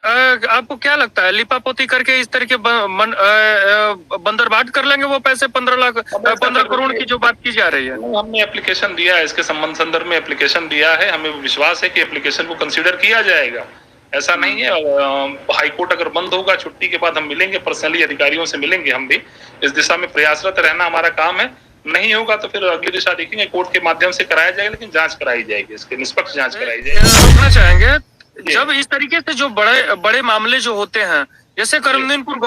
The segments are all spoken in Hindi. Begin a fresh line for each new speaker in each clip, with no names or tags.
आपको क्या लगता है लिपापोती करके इस तरह के बंदरबाट कर लेंगे वो पैसे 15 करोड़ की जो बात की जा रही है?
हमने एप्लीकेशन दिया है, इसके संदर्भ में एप्लीकेशन दिया है। हमें विश्वास है कि एप्लीकेशन को कंसीडर किया जाएगा। ऐसा नहीं है। हाईकोर्ट अगर बंद होगा, छुट्टी के बाद हम मिलेंगे, पर्सनली अधिकारियों से मिलेंगे। हम भी इस दिशा में प्रयासरत रहना हमारा काम है। नहीं होगा तो फिर अगली दिशा देखेंगे, कोर्ट के माध्यम से कराया जाएगा, लेकिन जांच कराई जाएगी, इसकी निष्पक्ष जांच कराई जाएगी।
रोकना चाहेंगे जब इस तरीके से जो बड़े बड़े मामले जो होते हैं, जैसे करमदीनपुर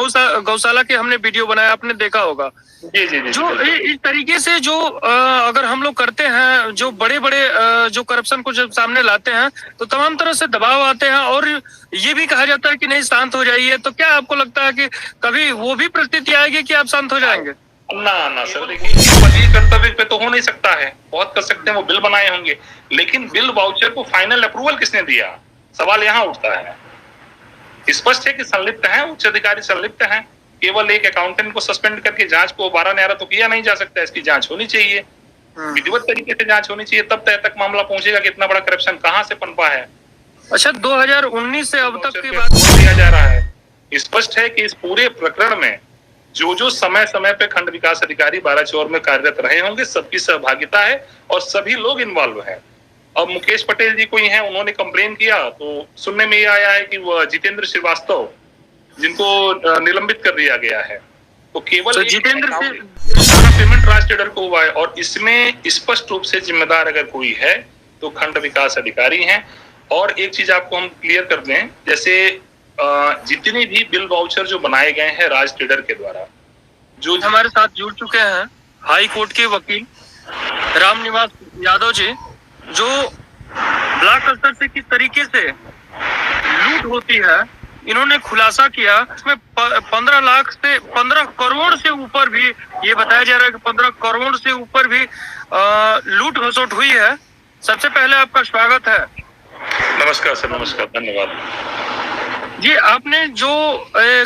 गौशाला के हमने वीडियो बनाया, आपने देखा होगा।
जी जी जी।
जो इस तरीके से जो अगर हम लोग करते हैं, जो बड़े बड़े जो करप्शन को जब सामने लाते हैं तो तमाम तरह से दबाव आते हैं और ये भी कहा जाता है कि नहीं शांत हो जाइए। तो क्या आपको लगता है कि कभी वो भी परिस्थिति आएगी कि आप शांत हो जाएंगे?
ना सर, देखिए वही कर्तव्य पे तो हो नहीं सकता है। बहुत कर सकते हैं, वो बिल बनाए होंगे, लेकिन बिल वाउचर को फाइनल अप्रूवल किसने दिया, सवाल यहाँ उठता है। स्पष्ट है कि संलिप्त हैं, उच्च अधिकारी संलिप्त हैं। केवल एक अकाउंटेंट को सस्पेंड करके जांच को दोबारा न्यारा तो किया नहीं जा सकता। इसकी जांच होनी चाहिए, विधिवत तरीके से जांच होनी चाहिए, तब तय तक मामला पहुंचेगा कि इतना बड़ा करप्शन कहां से पनपा है।
अच्छा, 2019 से अब तक की बात
दिया जा रहा है। स्पष्ट है कि इस पूरे प्रकरण में जो समय समय पे खंड विकास अधिकारी 12 में कार्यरत रहे होंगे, सबकी सहभागिता है और सभी लोग इन्वॉल्व हैं। अब मुकेश पटेल जी कोई हैं, उन्होंने कंप्लेन किया तो सुनने में ये आया है कि वह जितेंद्र श्रीवास्तव, जिनको निलंबित कर दिया गया है, तो केवल
जितेंद्र से
सारा पेमेंट राज टेंडर को हुआ है। और इसमें स्पष्ट रूप से जिम्मेदार अगर कोई है तो खंड विकास अधिकारी हैं। और एक चीज आपको हम क्लियर कर दें, जैसे जितने भी बिल वाउचर जो बनाए गए हैं राज ट्रेडर के द्वारा, जो
हमारे साथ जुड़ चुके हैं हाई कोर्ट के वकील रामनिवास यादव जी, जो ब्लॉक स्तर से किस तरीके से लूट होती है इन्होंने खुलासा किया। इसमें 15 करोड़ से ऊपर भी ये बताया जा रहा है कि 15 करोड़ से ऊपर भी लूट घसोट हुई है। सबसे पहले आपका स्वागत है।
नमस्कार सर, नमस्कार, धन्यवाद
जी। आपने जो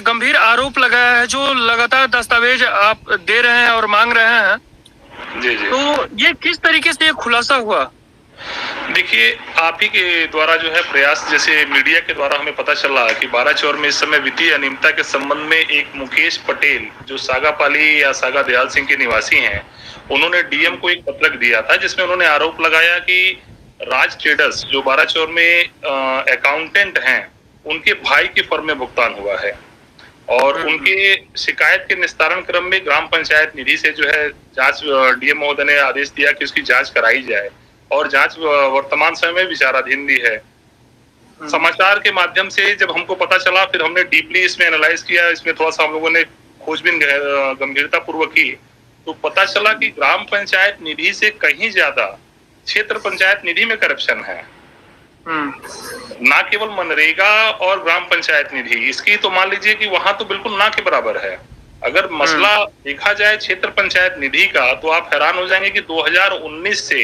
गंभीर आरोप लगाया है, जो लगातार दस्तावेज आप दे रहे हैं और मांग रहे हैं,
जी,
तो ये किस तरीके से ये खुलासा हुआ?
देखिए, आप ही के द्वारा जो है प्रयास, जैसे मीडिया के द्वारा हमें पता चला कि 12 में इस समय वित्तीय अनियमितता के संबंध में एक मुकेश पटेल, जो सागापाली या सागा दयाल सिंह के निवासी हैं, उन्होंने डीएम को एक पत्रक दिया था, जिसमें उन्होंने आरोप लगाया कि राज ट्रेडर्स जो 12 में अकाउंटेंट हैं, उनके भाई की फर्म में भुगतान हुआ है। और उनके शिकायत के निस्तारण क्रम में ग्राम पंचायत निधि से जो है जांच, डीएम महोदय ने आदेश दिया कि उसकी जांच कराई जाए और जांच वर्तमान समय में विचाराधीन भी है। समाचार के माध्यम से जब हमको पता चला, फिर हमने डीपली इसमें एनालाइज किया, इसमें थोड़ा सा हम लोगों ने खोजबीन गंभीरता पूर्वक की, तो पता चला कि ग्राम पंचायत निधि से कहीं ज्यादा क्षेत्र पंचायत निधि में करप्शन है। ना केवल मनरेगा और ग्राम पंचायत निधि, इसकी तो मान लीजिए कि वहां तो बिल्कुल ना के बराबर है। अगर मसला देखा जाए क्षेत्र पंचायत निधि का, तो आप हैरान हो जाएंगे कि 2019 से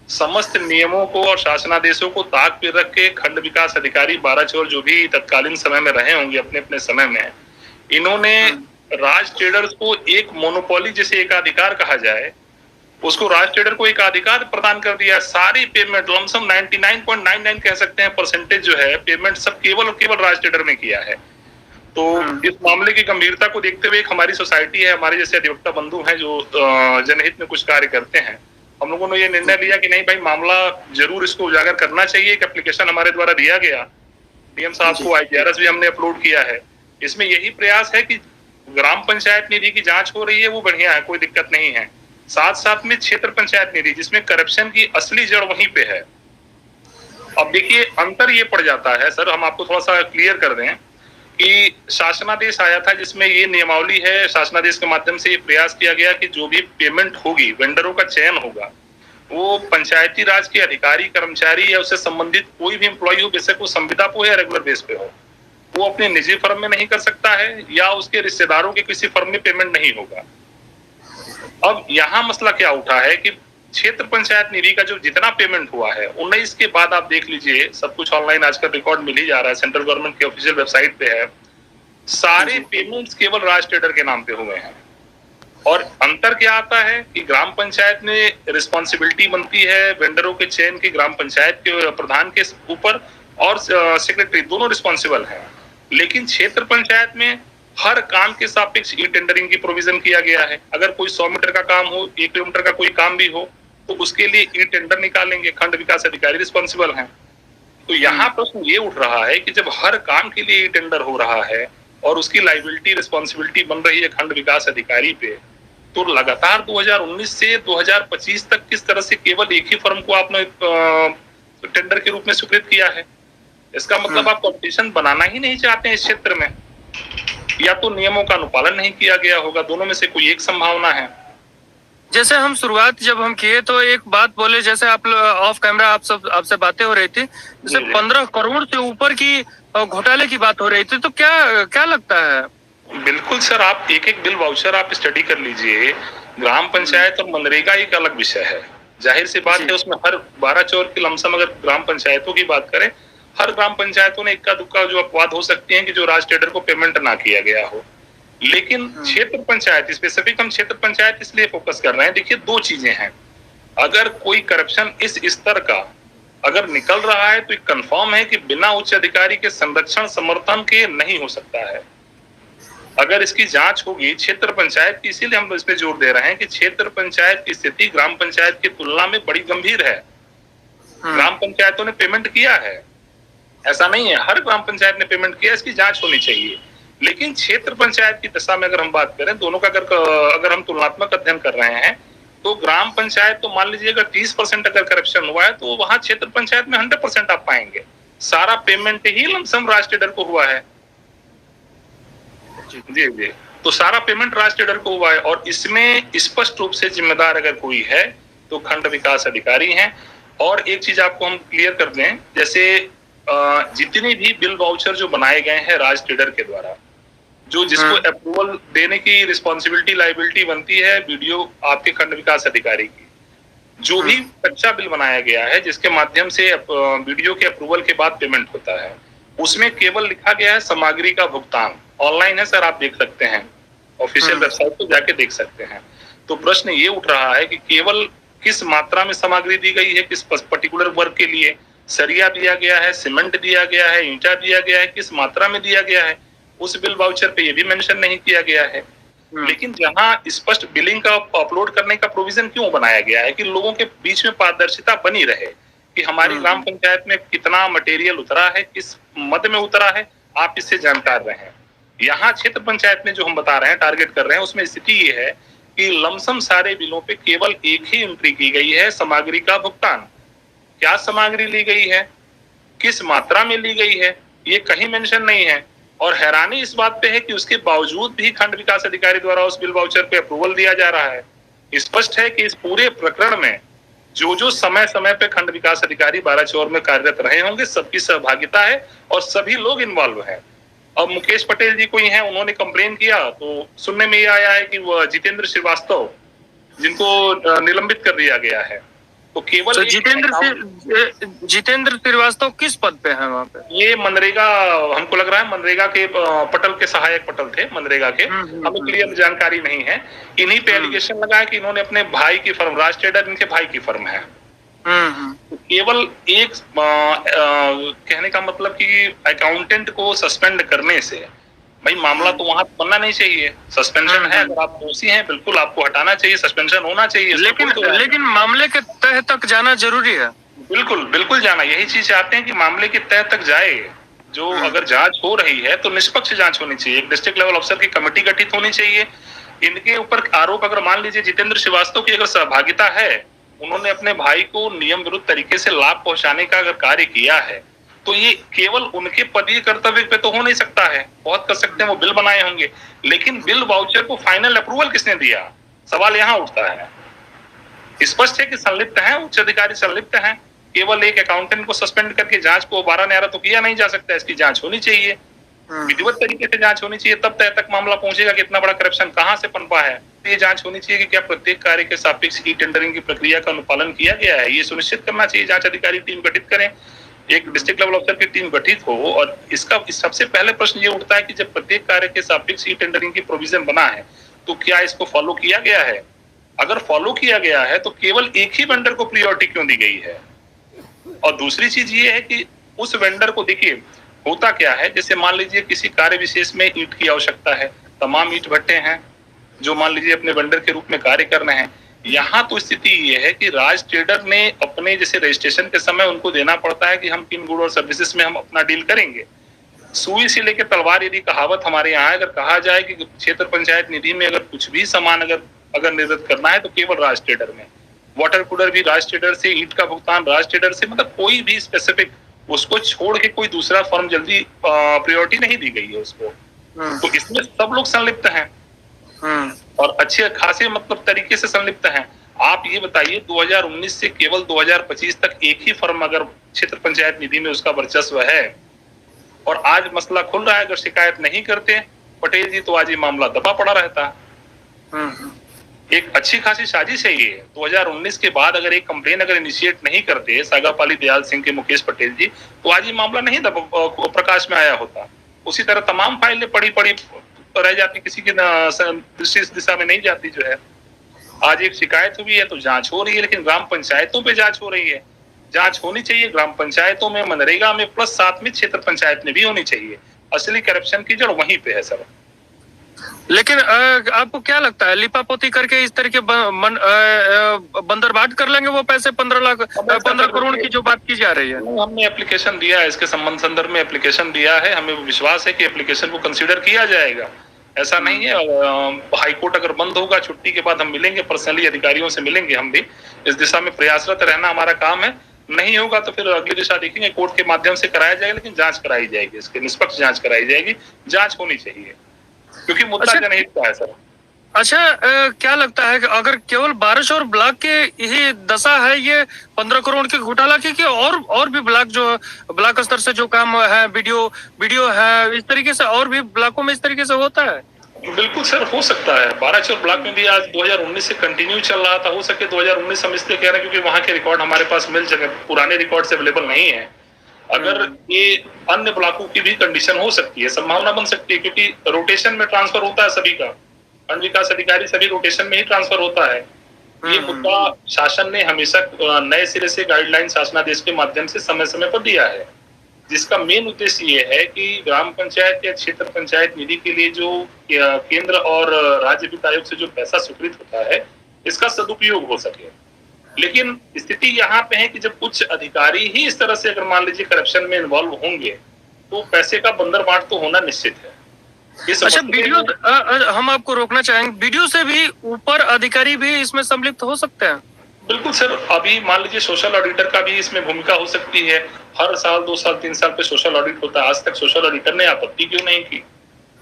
समस्त नियमों को और शासनादेशों को ताक पे रख के खंड विकास अधिकारी 12 जो भी तत्कालीन समय में रहे होंगे अपने अपने समय में, इन्होंने राज ट्रेडर्स को एक मोनोपोली, जैसे एक अधिकार कहा जाए, उसको राज ट्रेडर को एक अधिकार प्रदान कर दिया। सारी पेमेंट लमसम 99.99 कह सकते हैं परसेंटेज जो है पेमेंट, सब केवल राज ट्रेडर ने किया है। तो इस मामले की गंभीरता को देखते हुए एक हमारी सोसाइटी है, हमारे जैसे अधिवक्ता बंधु हैं जो जनहित में कुछ कार्य करते हैं, हम लोगों ने ये निर्णय लिया कि नहीं भाई, मामला जरूर इसको उजागर करना चाहिए। एक एप्लीकेशन हमारे द्वारा दिया गया, डीएम साहब को IGRS भी हमने अपलोड किया है। इसमें यही प्रयास है कि ग्राम पंचायत निधि की जांच हो रही है, वो बढ़िया है, कोई दिक्कत नहीं है। साथ साथ में क्षेत्र पंचायत निधि, जिसमें करप्शन की असली जड़ वहीं पे है। अब देखिए, अंतर ये पड़ जाता है सर, हम आपको थोड़ा सा क्लियर कर दें कि शासनादेश आया था, जिसमें ये नियमावली है। शासनादेश के माध्यम से ये प्रयास किया गया कि जो भी पेमेंट होगी, वेंडरों का चयन होगा, वो पंचायती राज के अधिकारी, कर्मचारी या उससे संबंधित कोई भी एम्प्लॉय हो, बेशक वो संविदा पे हो या रेगुलर बेस पे हो, वो अपने निजी फर्म में नहीं कर सकता है या उसके रिश्तेदारों के किसी फर्म में पेमेंट नहीं होगा। अब यहाँ मसला क्या उठा है कि क्षेत्र पंचायत निधि का जो जितना पेमेंट हुआ है 19 के बाद, आप देख लीजिए, सब कुछ ऑनलाइन आजकल रिकॉर्ड मिल ही जा रहा है, सेंट्रल गवर्नमेंट के ऑफिशियल वेबसाइट पे है, सारे पेमेंट्स केवल राज ट्रेडर के नाम पे हुए हैं। और अंतर क्या आता है कि ग्राम पंचायत में रिस्पॉन्सिबिलिटी बनती है वेंडरों के चयन की ग्राम पंचायत के प्रधान के ऊपर, और सेक्रेटरी दोनों रिस्पॉन्सिबल हैं। लेकिन क्षेत्र पंचायत में हर काम के सापेक्ष ई टेंडरिंग की प्रोविजन किया गया है। अगर कोई 100 मीटर का काम हो, 1 किलोमीटर का कोई काम भी हो, तो उसके लिए ई टेंडर निकालेंगे, खंड विकास अधिकारी रिस्पॉन्सिबल हैं। तो यहाँ प्रश्न ये उठ रहा है कि जब हर काम के लिए ई टेंडर हो रहा है और उसकी लाइबिलिटी रिस्पॉन्सिबिलिटी बन रही है खंड विकास अधिकारी पे, तो लगातार 2019 से 2025 तक किस तरह से केवल एक ही फर्म को आपने टेंडर के रूप में स्वीकृत किया है? इसका मतलब आप कंपटीशन बनाना ही नहीं चाहते हैं इस क्षेत्र में, या तो नियमों का अनुपालन नहीं किया गया होगा। दोनों में से कोई एक संभावना है।
जैसे हम शुरुआत जब हम किए तो एक बात बोले, जैसे आप ऑफ कैमरा आपसे बातें हो रही थी, जैसे 15 करोड़ से ऊपर की घोटाले की बात हो रही थी, तो क्या लगता है?
बिल्कुल सर, आप एक एक बिल वाउचर आप स्टडी कर लीजिए। ग्राम पंचायत और मनरेगा एक अलग विषय है, जाहिर सी बात है। उसमें हर 12 चौर की लमसम अगर ग्राम पंचायतों की बात करें, हर ग्राम पंचायतों ने इक्का दुक्का जो अपवाद हो सकती हैं कि जो राज टेंडर को पेमेंट ना किया गया हो। लेकिन क्षेत्र पंचायत, स्पेसिफिक हम क्षेत्र पंचायत इसलिए फोकस कर रहे हैं। देखिए, दो चीजें हैं। अगर कोई करप्शन इस स्तर का अगर निकल रहा है तो ये कंफर्म है कि बिना उच्च अधिकारी के संरक्षण समर्थन के नहीं हो सकता है। अगर इसकी जांच होगी क्षेत्र पंचायत की, इसीलिए हम इस पे जोर दे रहे हैं कि क्षेत्र पंचायत की स्थिति ग्राम पंचायत की तुलना में बड़ी गंभीर है। ग्राम पंचायतों ने पेमेंट किया है, ऐसा नहीं है, हर ग्राम पंचायत ने पेमेंट किया, इसकी जांच होनी चाहिए। लेकिन क्षेत्र पंचायत की दशा में अगर हम बात करें, दोनों का अगर हम तुलनात्मक अध्ययन कर रहे हैं, तो ग्राम पंचायत तो मान लीजिए अगर 30% अगर करप्शन हुआ है, तो वहां क्षेत्र पंचायत में 100% आप पाएंगे। सारा पेमेंट ही लमसम राज टेंडर को हुआ है। जी, तो सारा पेमेंट राज टेंडर को हुआ है, और इसमें स्पष्ट रूप से जिम्मेदार अगर कोई है तो खंड विकास अधिकारी हैं। और एक चीज आपको हम क्लियर कर दें, जैसे जितने भी बिल वाउचर जो बनाए गए हैं राज टेंडर के द्वारा, जो जिसको अप्रूवल देने की रिस्पॉन्सिबिलिटी लाइबिलिटी बनती है वीडियो आपके खंड विकास अधिकारी की, जो भी कच्चा बिल बनाया गया है जिसके माध्यम से वीडियो के अप्रूवल के बाद पेमेंट होता है, उसमें केवल लिखा गया है सामग्री का भुगतान। ऑनलाइन है सर, आप देख सकते हैं, ऑफिशियल वेबसाइट पे जाके देख सकते हैं। तो प्रश्न ये उठ रहा है कि केवल किस मात्रा में सामग्री दी गई है, किस पर्टिकुलर वर्क के लिए सरिया दिया गया है, सीमेंट दिया गया है, ईंटा दिया गया है, किस मात्रा में दिया गया है, उस बिल वाउचर पे ये भी मेंशन नहीं किया गया है। लेकिन जहां स्पष्ट बिलिंग का अपलोड करने का प्रोविजन क्यों बनाया गया है कि लोगों के बीच में पारदर्शिता बनी रहे कि हमारी ग्राम पंचायत में कितना मटेरियल उतरा है, किस मद में उतरा है, आप इससे जानकार रहें। यहाँ क्षेत्र पंचायत में जो हम बता रहे हैं, टारगेट कर रहे हैं, उसमें स्थिति ये है कि लमसम सारे बिलों पे केवल एक ही एंट्री की गई है, सामग्री का भुगतान। क्या सामग्री ली गई है, किस मात्रा में ली गई है, ये कहीं मेंशन नहीं है। और हैरानी इस बात पे है कि उसके बावजूद भी खंड विकास अधिकारी द्वारा उस बिल वाउचर पे अप्रूवल दिया जा रहा है। स्पष्ट है कि इस पूरे प्रकरण में जो समय समय पे खंड विकास अधिकारी 12 चौर में कार्यरत रहे होंगे, सबकी सहभागिता है और सभी लोग इन्वॉल्व हैं। अब मुकेश पटेल जी कोई हैं, उन्होंने कंप्लेन किया तो सुनने में ये आया है कि वो जितेंद्र श्रीवास्तव, जिनको निलंबित कर दिया गया है, तो केवल
तो जितेंद्र श्रीवास्तव किस पद पे हैं वहाँ पे? ये
मनरेगा, हमको लग रहा है मनरेगा के पटल के सहायक पटल थे मनरेगा के, हमें क्लियर जानकारी नहीं है। इन्हीं पे एलिगेशन लगा है कि इन्होंने अपने भाई की फर्म, राज टेंडर इनके भाई की फर्म है। तो केवल एक कहने का मतलब कि अकाउंटेंट को सस्पेंड करने से भाई मामला तो वहां बनना नहीं चाहिए। सस्पेंशन है, अगर आप दोषी हैं बिल्कुल आपको हटाना चाहिए, सस्पेंशन होना चाहिए।
लेकिन मामले के तह तक जाना जरूरी है।
बिल्कुल जाना, यही चीज चाहते हैं कि मामले के तह तक जाए। जो अगर जांच हो रही है तो निष्पक्ष जांच होनी चाहिए, एक डिस्ट्रिक्ट लेवल अफसर की कमेटी गठित होनी चाहिए। इनके ऊपर आरोप, अगर मान लीजिए जितेंद्र श्रीवास्तव की अगर सहभागिता है, उन्होंने अपने भाई को नियम विरुद्ध तरीके से लाभ पहुंचाने का अगर कार्य किया है, तो ये केवल उनके पदीय कर्तव्य पे तो हो नहीं सकता है। बहुत कर सकते हैं वो बिल बनाए होंगे, लेकिन बिल वाउचर को फाइनल अप्रूवल किसने दिया, सवाल यहाँ उठता है। स्पष्ट है कि संलिप्त हैं, उच्च अधिकारी संलिप्त हैं। केवल एक अकाउंटेंट को सस्पेंड करके जांच को 12 न्यारा तो किया नहीं जा सकता, इसकी जांच होनी चाहिए, विधिवत तरीके से जांच होनी चाहिए, तब तय तक मामला पहुंचेगा कि इतना बड़ा करप्शन कहां से पनपा है। ये जांच होनी चाहिए कि क्या प्रत्येक कार्य के सापेक्ष ई टेंडरिंग की प्रक्रिया का अनुपालन किया गया है, ये सुनिश्चित करना चाहिए। जांच अधिकारी टीम गठित करें, एक डिस्ट्रिक्ट लेवल अफसर की टीम गठित हो। और इसका सबसे पहले प्रश्न ये उठता है कि जब प्रत्येक कार्य के सापेक्ष ई टेंडरिंग की प्रोविजन बना है, तो क्या इसको फॉलो किया गया है? अगर फॉलो किया गया है तो केवल एक ही वेंडर को प्रायोरिटी क्यों दी गई है? और दूसरी चीज ये है कि उस वेंडर को, देखिए होता क्या है, जैसे मान लीजिए किसी कार्य विशेष में ईंट की आवश्यकता है, तमाम ईंट भट्टे हैं जो मान लीजिए अपने वेंडर के रूप में कार्य कर रहे हैं। यहाँ तो स्थिति ये है कि राज ट्रेडर ने अपने जैसे रजिस्ट्रेशन के समय उनको देना पड़ता है कि हम किन गुड और सर्विसेज में हम अपना डील करेंगे। सुई से लेकर तलवार यदि कहावत हमारे यहाँ अगर कहा जाए कि क्षेत्र पंचायत निधि में अगर कुछ भी सामान अगर निर्गत करना है तो केवल राज ट्रेडर में। वाटर कूलर भी राज ट्रेडर से, ईंट का भुगतान राज ट्रेडर से, मतलब कोई भी स्पेसिफिक उसको छोड़ के कोई दूसरा फर्म जल्दी प्रायोरिटी नहीं दी गई है उसको। तो इसमें सब लोग संलिप्त हैं और अच्छे खासे मतलब तरीके से संलिप्त हैं। आप ये बताइए 2019 से केवल 2025 तक एक ही फर्म अगर क्षेत्र पंचायत निधि में उसका वर्चस्व है और आज मसला खुल रहा है, अगर शिकायत नहीं करते पटेल जी तो आज ये मामला दबा पड़ा रहता। एक अच्छी खासी साजिश है ये। 2019 के बाद अगर एक कंप्लेन अगर इनिशिएट नहीं करते सागापाली दयाल सिंह के मुकेश पटेल जी तो आज ये मामला नहीं प्रकाश में आया होता। उसी तरह तमाम फाइलें पड़ी रह जाती, किसी की दृष्टि इस दिशा में नहीं जाती जो है। आज एक शिकायत हुई है तो जांच हो रही है, लेकिन ग्राम पंचायतों पे जांच हो रही है। जांच होनी चाहिए ग्राम पंचायतों में, मनरेगा में, प्लस साथ में क्षेत्र पंचायत में भी होनी चाहिए। असली करप्शन की जड़ वहीं पे है सर।
लेकिन आपको क्या लगता है लिपापोती करके इस तरह के बंदरबाट कर लेंगे वो पैसे 15 करोड़ की जो बात की जा रही है?
हमने एप्लीकेशन दिया है, इसके संदर्भ में एप्लीकेशन दिया है। हमें विश्वास है कि एप्लीकेशन को कंसीडर किया जाएगा। ऐसा नहीं है, हाईकोर्ट अगर बंद होगा छुट्टी के बाद हम मिलेंगे, पर्सनली अधिकारियों से मिलेंगे। हम भी इस दिशा में प्रयासरत रहना हमारा काम है। नहीं होगा तो फिर अगली दिशा देखेंगे, कोर्ट के माध्यम से कराया जाएगा, लेकिन जांच कराई जाएगी, इसकी निष्पक्ष जांच कराई जाएगी। जांच होनी चाहिए क्योंकि मुद्दा जनहित का है सर।
अच्छा, क्या लगता है कि अगर केवल बारिश और ब्लॉक के यही दशा है ये 15 करोड़ के घोटाला की, और भी ब्लॉक जो ब्लॉक स्तर से जो काम है, वीडियो है, इस तरीके से और भी ब्लॉकों में इस तरीके से होता है?
बिल्कुल सर, हो सकता है। 12 ब्लॉक में भी आज 2019 से कंटिन्यू चल रहा था। हो सके 2019 हम इसलिए कह रहे हैं क्योंकि वहां के रिकॉर्ड हमारे पास मिल सके, पुराने रिकॉर्ड अवेलेबल नहीं है। अगर ये अन्य ब्लॉकों की भी कंडीशन हो सकती है, संभावना बन सकती है, क्योंकि रोटेशन में ट्रांसफर होता है सभी का। खंड विकास अधिकारी सभी रोटेशन में ही ट्रांसफर होता है। ये मुद्दा शासन ने हमेशा नए सिरे से गाइडलाइन शासनादेश के माध्यम से समय समय पर दिया है, जिसका मेन उद्देश्य ये है कि ग्राम पंचायत या क्षेत्र पंचायत निधि के लिए जो केंद्र और राज्य वित्त आयोग से जो पैसा स्वीकृत होता है, इसका सदुपयोग हो सके। लेकिन स्थिति यहाँ पे है कि जब कुछ अधिकारी ही इस तरह से अगर मान लीजिए करप्शन में इन्वॉल्व होंगे तो पैसे का बंदरबाट तो होना निश्चित है।
अच्छा, वीडियो हम आपको रोकना चाहेंगे, वीडियो से भी ऊपर अधिकारी भी इसमें सम्मिलित हो सकते हैं? बिल्कुल
सर, अभी मान लीजिए सोशल ऑडिटर का भी इसमें भूमिका हो सकती है। हर साल 2 साल 3 साल पे सोशल ऑडिट होता है। आज तक सोशल ऑडिटर ने आपत्ति क्यों नहीं की?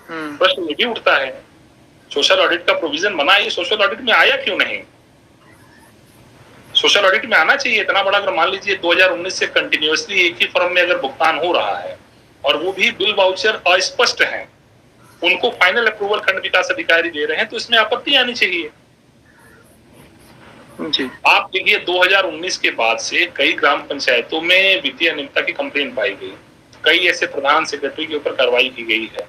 प्रश्न ये भी उठता है। सोशल ऑडिट का प्रोविजन बना, ये सोशल ऑडिट में आया क्यों नहीं? सोशल ऑडिट में आना चाहिए। इतना बड़ा अगर मान लीजिए 2019 से कंटिन्यूअसली एक ही फर्म में अगर भुगतान हो रहा है और वो भी बिल वाउचर अस्पष्ट हैं, उनको फाइनल अप्रूवल खंड विकास अधिकारी दे रहे हैं, तो इसमें आपत्ति आनी चाहिए जी। आप देखिए 2019 के बाद से कई ग्राम पंचायतों में वित्तीय अनियमितता की कंप्लेन पाई गई। कई ऐसे प्रधान सेक्रेटरी के ऊपर कार्रवाई की गई है।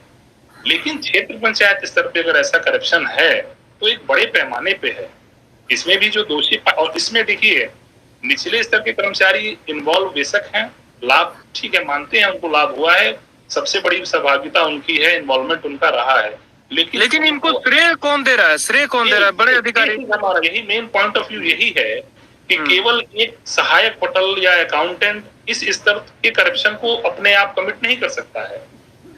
लेकिन क्षेत्र पंचायत स्तर पे अगर ऐसा करप्शन है तो एक बड़े पैमाने पे है। इसमें भी जो दोषी, और इसमें देखिए निचले स्तर के कर्मचारी इन्वॉल्व बेशक हैं, लाभ ठीक है मानते हैं, उनको लाभ हुआ है, सबसे बड़ी सहभागिता उनकी है, इन्वॉल्वमेंट उनका रहा है। लेकिन इनको श्रेय कौन दे रहा है? श्रेय कौन दे रहा है? बड़े अधिकारी। हमारा यही मेन पॉइंट ऑफ व्यू यही है कि केवल एक सहायक पटल या अकाउंटेंट इस स्तर के करप्शन को अपने आप कमिट नहीं कर सकता है।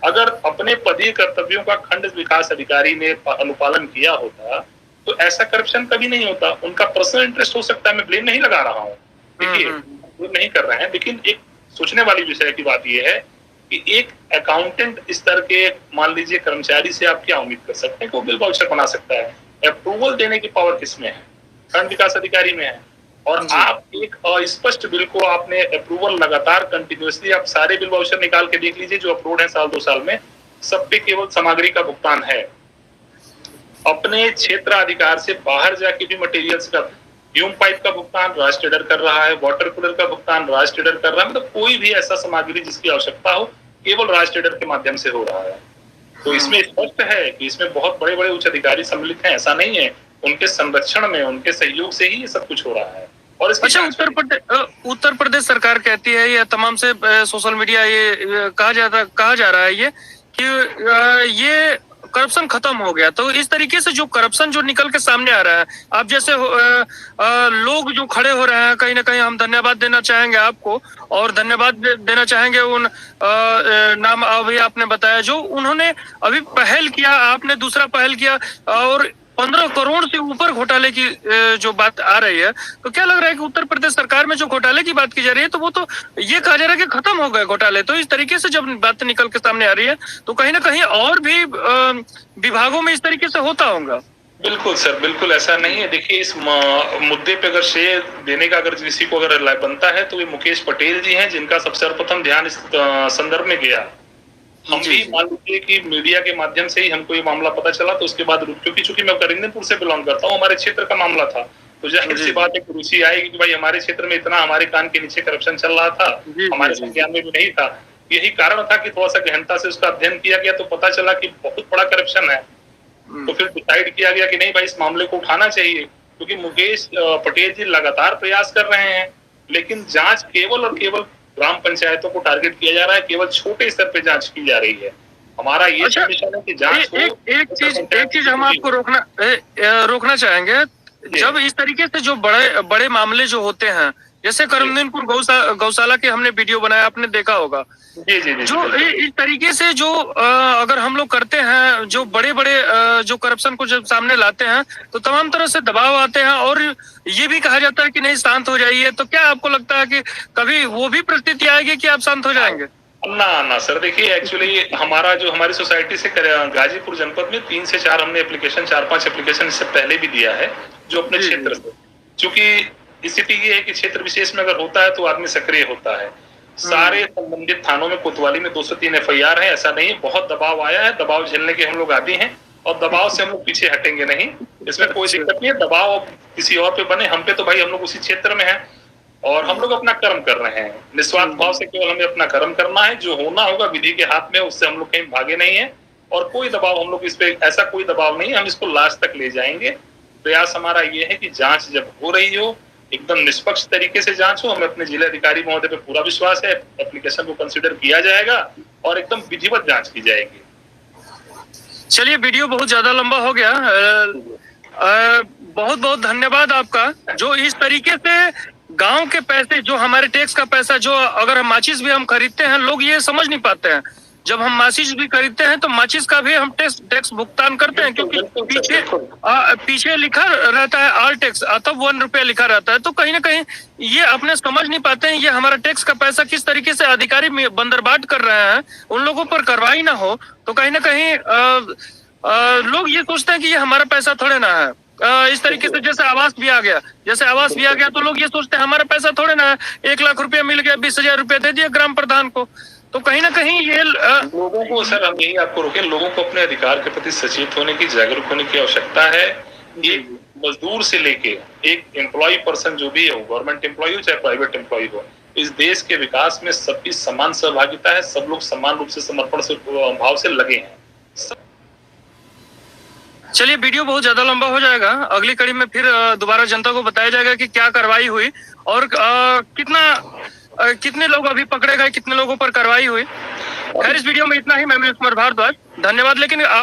अगर अपने पदीय कर्तव्यों का खंड विकास अधिकारी ने अनुपालन किया होता तो ऐसा करप्शन कभी नहीं होता। उनका पर्सनल इंटरेस्ट हो सकता है, मैं ब्लेम नहीं लगा रहा हूँ, देखिए ब्लेम नहीं कर रहे हैं, लेकिन एक सोचने वाली विषय की बात यह है कि एक अकाउंटेंट स्तर के मान लीजिए कर्मचारी से आप क्या उम्मीद कर सकते हैं कि वो बिल वाउचर बना सकता है? अप्रूवल देने की पावर किसमें है? खंड विकास अधिकारी में है। और आप एक अस्पष्ट बिल को आपने अप्रूवल लगातार कंटिन्यूअसली, आप सारे बिल वाउचर निकाल के देख लीजिए जो अपलोड है साल 2 साल में, सब पे केवल सामग्री का भुगतान है। अपने क्षेत्र अधिकार से बाहर जाके भी मटेरियल्स का, ह्यूम पाइप का भुगतान राज ट्रेडर कर रहा है, वाटर कूलर का भुगतान राज ट्रेडर कर रहा है। मतलब कोई भी ऐसा सामग्री जिसकी आवश्यकता हो केवल राज ट्रेडर के माध्यम से हो रहा है। तो इसमें स्पष्ट है कि इसमें बहुत बड़े बड़े उच्च अधिकारी सम्मिलित हैं। ऐसा नहीं है, उनके संरक्षण में, उनके सहयोग से ही ये सब कुछ हो रहा है। और इसकी
अच्छा, उत्तर प्रदेश सरकार कहती है, ये तमाम से सोशल मीडिया ये कहा जा रहा है ये कि ये करप्शन खत्म हो गया। तो इस तरीके से जो करप्शन जो निकल के सामने आ रहा है, आप जैसे लोग जो खड़े हो रहे हैं, कहीं ना कहीं हम धन्यवाद देना चाहेंगे आपको, और धन्यवाद देना चाहेंगे उन नाम अभी आपने बताया जो उन्होंने अभी पहल किया, आपने दूसरा पहल किया, और 15 करोड़ से ऊपर घोटाले की जो बात आ रही है, तो क्या लग रहा है कि उत्तर प्रदेश सरकार में जो घोटाले की बात की जा रही है, तो वो तो ये कहा जा रहा है कि खत्म हो गए घोटाले। तो इस तरीके से जब बात निकल के सामने आ रही है, तो कहीं ना कहीं और भी विभागों में इस तरीके से होता होगा।
बिल्कुल सर, बिल्कुल ऐसा नहीं है। देखिए, इस मुद्दे पे अगर श्रेय देने का अगर किसी को अगर बनता है तो ये मुकेश पटेल जी हैं, जिनका सबसे सर्वप्रथम ध्यान इस संदर्भ में गया। हम भी मान लीजिए कि मीडिया के माध्यम से ही हमको ये मामला पता चला, तो उसके बाद चूंकि मैं करिंदरपुर से बिलोंग करता हूँ, हमारे क्षेत्र का मामला था, तो जाहिर सी बात है रुचि आएगी कि भाई हमारे क्षेत्र में इतना हमारे कान के नीचे करप्शन चल रहा था, हमारे संज्ञान में भी नहीं था। यही कारण था कि थोड़ा सा गहनता से उसका अध्ययन किया गया, तो पता चला कि बहुत बड़ा करप्शन है। तो फिर डिसाइड किया गया कि नहीं भाई, इस मामले को उठाना चाहिए, क्योंकि मुकेश पटेल जी लगातार प्रयास कर रहे हैं, लेकिन जांच केवल और केवल ग्राम पंचायतों को टारगेट किया जा रहा है, केवल छोटे स्तर पे जांच की जा रही है। हमारा ये मिशन है कि जांच
एक चीज हम आपको रोकना चाहेंगे। जब इस तरीके से जो बड़े मामले जो होते हैं, जैसे करिंदरपुर गौशाला के हमने वीडियो बनाया, आपने देखा होगा।
जी।
जो इस तरीके से जो अगर हम लोग करते हैं, जो बड़े जो करप्शन को जब सामने लाते हैं, तो तमाम तरह से दबाव आते हैं, और ये भी कहा जाता है कि नहीं, शांत हो जाइए। तो क्या आपको लगता है कि कभी वो भी परिस्थिति आएगी कि आप शांत हो जाएंगे?
ना सर, देखिए एक्चुअली हमारी सोसाइटी से गाजीपुर जनपद में 3 से 4 हमने 4-5 एप्लीकेशन इससे पहले भी दिया है, जो अपने क्षेत्र से। चूंकि स्थिति ये है कि क्षेत्र विशेष में अगर होता है तो आदमी सक्रिय होता है। सारे संबंधित थानों में, कोतवाली में 203 FIR है। ऐसा नहीं है, बहुत दबाव आया है, दबाव झेलने के हम लोग आदी हैं, और दबाव से हम लोग पीछे हटेंगे नहीं। इसमें कोई दिक्कत नहीं है, दबाव किसी और पे बने, हम पे तो भाई हम लोग उसी क्षेत्र में हैं और हम लोग अपना कर्म कर रहे हैं। निस्वार्थ भाव से केवल हमें अपना कर्म करना है, जो होना होगा विधि के हाथ में, उससे हम लोग कहीं भागे नहीं है। और कोई दबाव हम लोग इस पे, ऐसा कोई दबाव नहीं है, हम इसको लास्ट तक ले जाएंगे। प्रयास हमारा ये है कि जांच जब हो रही हो, एकदम निष्पक्ष तरीके से जांच हो। हमें अपने जिला अधिकारी महोदय पे पूरा विश्वास है, एप्लीकेशन को कंसिडर किया जाएगा और एकदम विधिवत जांच की जाएगी।
चलिए, वीडियो बहुत ज्यादा लंबा हो गया। बहुत बहुत धन्यवाद आपका, जो इस तरीके से गांव के पैसे, जो हमारे टैक्स का पैसा, जो अगर हम माचिस भी हम खरीदते हैं, लोग ये समझ नहीं पाते हैं। जब हम माचिस भी खरीदते हैं तो माचिस का भी हम टैक्स भुगतान करते हैं, क्योंकि पीछे लिखा रहता है ऑल टैक्स, तब 1 रुपया लिखा रहता है। तो कहीं ना कहीं ये अपने समझ नहीं पाते हैं, ये हमारा टैक्स का पैसा किस तरीके से अधिकारी बंदरबाट कर रहे हैं, उन लोगों पर कार्रवाई ना हो। तो कहीं ना कहीं लोग ये सोचते हैं कि ये हमारा पैसा थोड़े ना है। इस तरीके से जैसे आवास भी आ गया, तो लोग ये सोचते हैं हमारा पैसा थोड़े ना है। 1 लाख रुपया मिल गया, 20,000 रुपया दे दिया ग्राम प्रधान को। तो कहीं ना कहीं ये
लोगों को, सर हम यही आपको रोके, लोगों को अपने अधिकार के प्रति सचेत होने की, जागरूक होने की आवश्यकता है। एक मजदूर से लेके एक एम्प्लॉय पर्सन जो भी हो, गवर्नमेंट एम्प्लॉय हो चाहे प्राइवेट एम्प्लॉय हो, इस देश के विकास में सबकी समान सहभागिता है। सब लोग समान रूप से समर्पण से भाव से लगे हैं।
चलिए, वीडियो बहुत ज्यादा लंबा हो जाएगा। अगली कड़ी में फिर दोबारा जनता को बताया जाएगा कि क्या कार्रवाई हुई और कितने लोग अभी पकड़े गए, कितने लोगों पर कार्रवाई हुई। खैर, इस वीडियो में इतना ही। मैं मनीष कुमार भारद्वाज, धन्यवाद। लेकिन